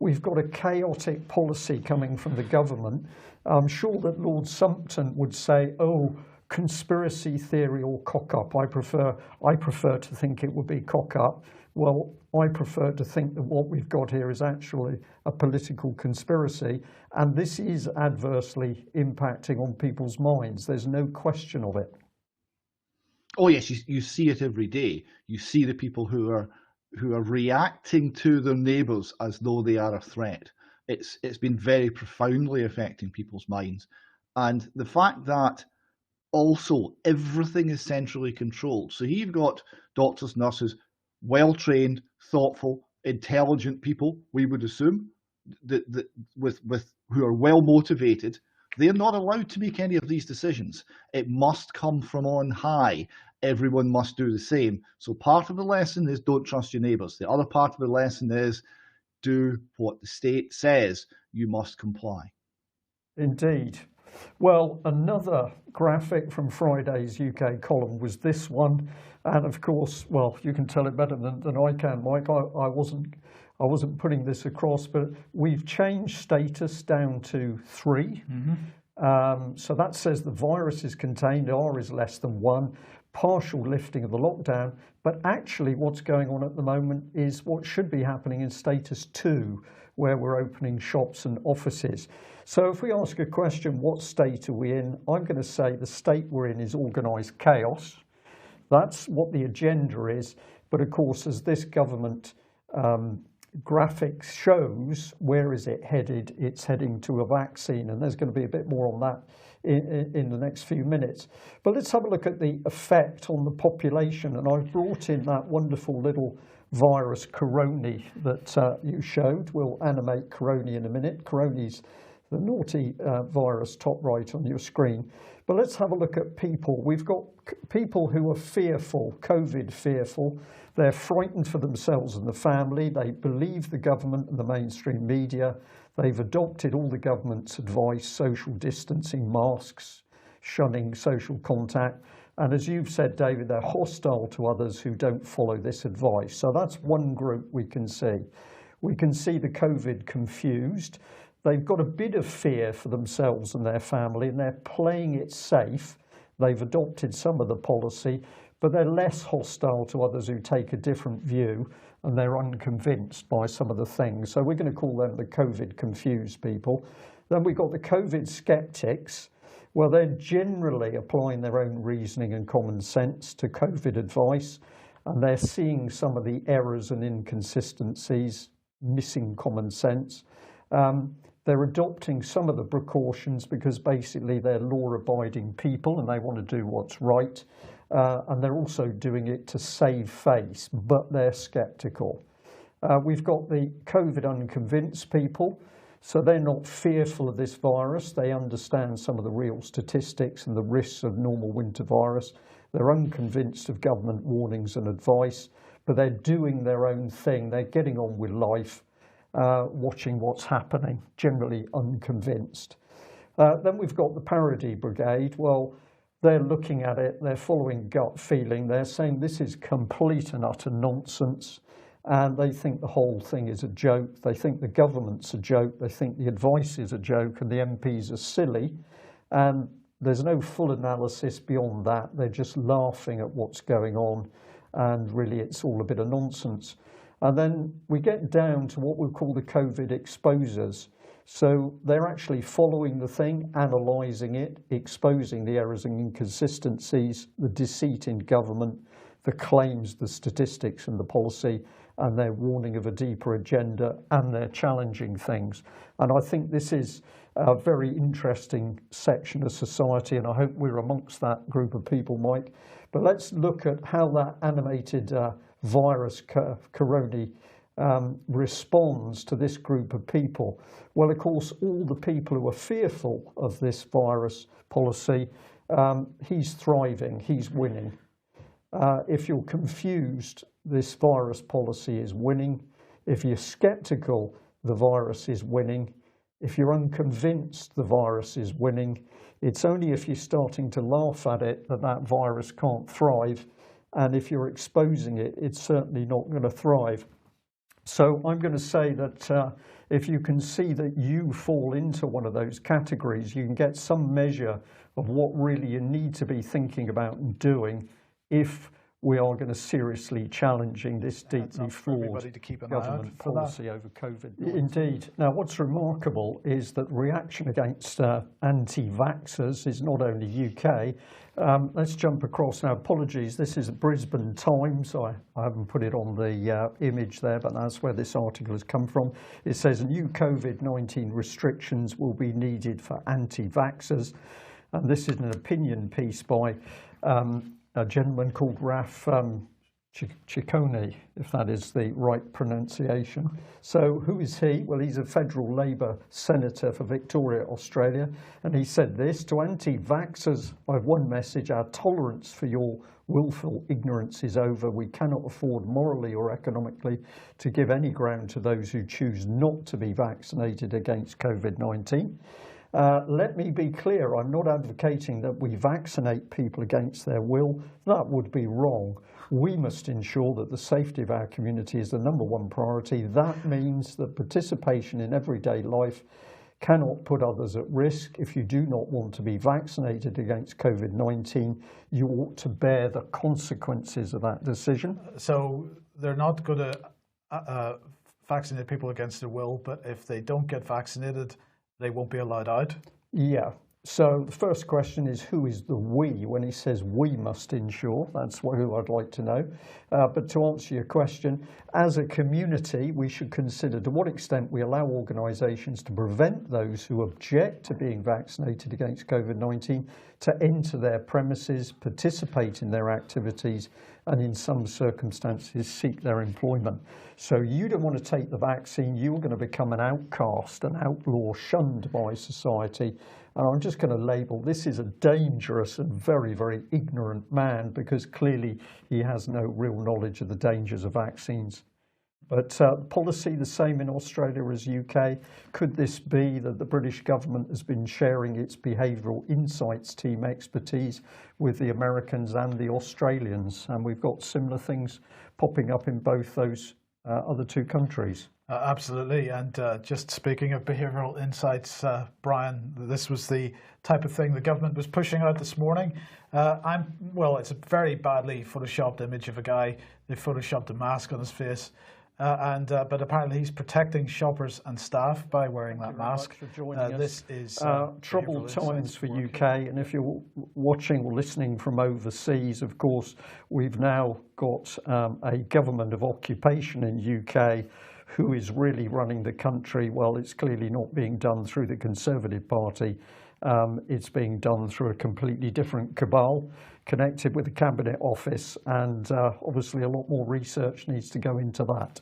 we've got a chaotic policy coming from the government. I'm sure that Lord Sumpton would say, oh, conspiracy theory or cock-up. I prefer to think it would be cock-up. Well, I prefer to think that what we've got here is actually a political conspiracy, and this is adversely impacting on people's minds. There's no question of it. Oh yes, you see it every day. You see the people who are reacting to their neighbours as though they are a threat. It's been very profoundly affecting people's minds, and the fact that also everything is centrally controlled. So you've got doctors, nurses, well-trained, thoughtful, intelligent people, we would assume, that with who are well motivated. They're not allowed to make any of these decisions. It must come from on high. Everyone must do the same. So part of the lesson is don't trust your neighbours. The other part of the lesson is do what the state says. You must comply. Indeed. Well, another graphic from Friday's UK column was this one, and of course, well, you can tell it better than I can, Mike. I wasn't putting this across, but we've changed status down to 3. So that says the virus is contained, R is less than 1, partial lifting of the lockdown. But actually what's going on at the moment is what should be happening in status 2, where we're opening shops and offices. So if we ask a question, what state are we in? I'm going to say the state we're in is organised chaos. That's what the agenda is. But of course, as this government graphics shows, where is it headed? It's heading to a vaccine, and there's going to be a bit more on that in the next few minutes. But let's have a look at the effect on the population, and I've brought in that wonderful little virus Coroni that you showed. We'll animate Coroni in a minute. Coroni's the naughty virus top right on your screen. But let's have a look at people. We've got people who are fearful, COVID fearful. They're frightened for themselves and the family. They believe the government and the mainstream media. They've adopted all the government's advice, social distancing, masks, shunning social contact. And as you've said, David, they're hostile to others who don't follow this advice. So that's one group we can see. We can see the COVID confused. They've got a bit of fear for themselves and their family, and they're playing it safe. They've adopted some of the policy, but they're less hostile to others who take a different view, and they're unconvinced by some of the things. So we're going to call them the COVID confused people. Then we've got the COVID skeptics. Well, they're generally applying their own reasoning and common sense to COVID advice, and they're seeing some of the errors and inconsistencies, missing common sense. They're adopting some of the precautions because basically they're law-abiding people and they want to do what's right. And they're also doing it to save face, but they're sceptical. We've got the COVID unconvinced people. So they're not fearful of this virus. They understand some of the real statistics and the risks of normal winter virus. They're unconvinced of government warnings and advice, but they're doing their own thing. They're getting on with life. Watching what's happening, generally unconvinced. Then we've got the parody brigade. Well, they're looking at it, they're following gut feeling, they're saying this is complete and utter nonsense, and they think the whole thing is a joke. They think the government's a joke, they think the advice is a joke, and the MPs are silly, and there's no full analysis beyond that. They're just laughing at what's going on, and really it's all a bit of nonsense. And then we get down to what we'll call the COVID exposers. So they're actually following the thing, analysing it, exposing the errors and inconsistencies, the deceit in government, the claims, the statistics and the policy, and they're warning of a deeper agenda, and they're challenging things. And I think this is a very interesting section of society, and I hope we're amongst that group of people, Mike. But let's look at how that animated virus Corona responds to this group of people. Well, of course, all the people who are fearful of this virus policy, he's thriving, he's winning. If you're confused, this virus policy is winning. If you're skeptical, the virus is winning. If you're unconvinced, the virus is winning. It's only if you're starting to laugh at it that that virus can't thrive. And if you're exposing it, it's certainly not going to thrive. So I'm going to say that if you can see that you fall into one of those categories, you can get some measure of what really you need to be thinking about and doing if we are going to seriously challenging this deeply flawed government policy over COVID. Indeed. Now, what's remarkable is that reaction against anti-vaxxers is not only UK. Let's jump across now. Apologies, this is the Brisbane Times. I haven't put it on the image there, but that's where this article has come from. It says new COVID-19 restrictions will be needed for anti-vaxxers. And this is an opinion piece by a gentleman called Raf Ciccone, if that is the right pronunciation. So who is he? Well, he's a federal Labour senator for Victoria, Australia. And he said this: to anti-vaxxers, I have one message: our tolerance for your willful ignorance is over. We cannot afford morally or economically to give any ground to those who choose not to be vaccinated against COVID-19. Let me be clear, I'm not advocating that we vaccinate people against their will. That would be wrong. We must ensure that the safety of our community is the #1 priority. That means that participation in everyday life cannot put others at risk. If you do not want to be vaccinated against COVID-19, you ought to bear the consequences of that decision. So they're not going to vaccinate people against their will, but if they don't get vaccinated, they won't be allowed out? Yeah. So the first question is, who is the we? When he says we must ensure, that's who I'd like to know. But to answer your question, as a community, we should consider to what extent we allow organisations to prevent those who object to being vaccinated against COVID-19 to enter their premises, participate in their activities, and in some circumstances seek their employment. So you don't want to take the vaccine, you're going to become an outcast, an outlaw, shunned by society. And I'm just going to label this is a dangerous and very, very ignorant man, because clearly he has no real knowledge of the dangers of vaccines. But policy the same in Australia as UK. Could this be that the British government has been sharing its behavioural insights team expertise with the Americans and the Australians? And we've got similar things popping up in both those other two countries. Absolutely. And just speaking of behavioural insights, Brian, this was the type of thing the government was pushing out this morning. Well, it's a very badly photoshopped image of a guy. They photoshopped a mask on his face. But apparently he's protecting shoppers and staff by wearing that mask. This is troubled times for UK, and if you're watching or listening from overseas, of course, we've now got a government of occupation in UK who is really running the country. Well, it's clearly not being done through the Conservative Party. It's being done through a completely different cabal connected with the Cabinet Office, and obviously a lot more research needs to go into that.